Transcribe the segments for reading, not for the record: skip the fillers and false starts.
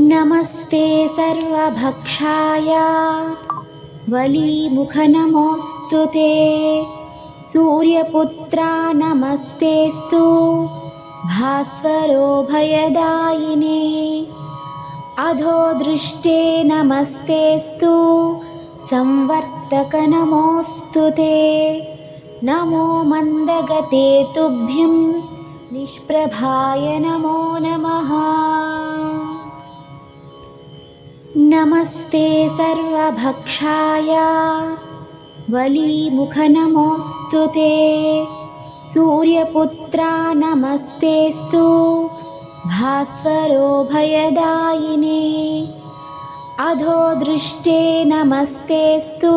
नमस्ते सर्वभक्षाय वलीमुखनमोऽस्तु ते। सूर्यपुत्रा नमस्तेऽस्तु भास्वरोभयदायिने। अधो दृष्टे नमस्तेऽस्तु संवर्तक नमोऽस्तु ते। नमो मन्दगते तुभ्यं निष्प्रभाय नमो नमः। नमस्ते सर्वभक्षाय वलीमुखनमोऽस्तु ते। सूर्यपुत्रा नमस्तेऽस्तु भास्वरोभयदायिने। अधो दृष्टे नमस्तेऽस्तु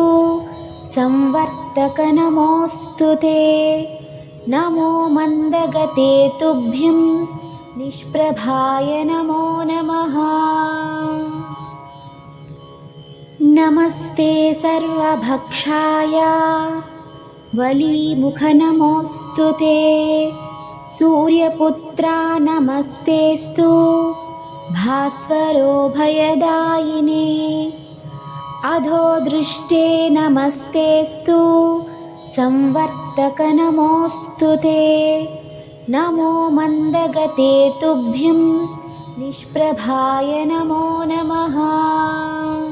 संवर्तक नमोऽस्तु ते। नमो मन्दगते तुभ्यं निष्प्रभाय नमो नमः। नमस्ते सर्वभक्षाय वलीमुखनमोऽस्तु ते। सूर्यपुत्रा नमस्तेऽस्तु भास्वरोभयदायिने। अधो दृष्टे नमस्तेऽस्तु संवर्तक नमोऽस्तु ते। नमो मन्दगते तुभ्यं निष्प्रभाय नमो नमः।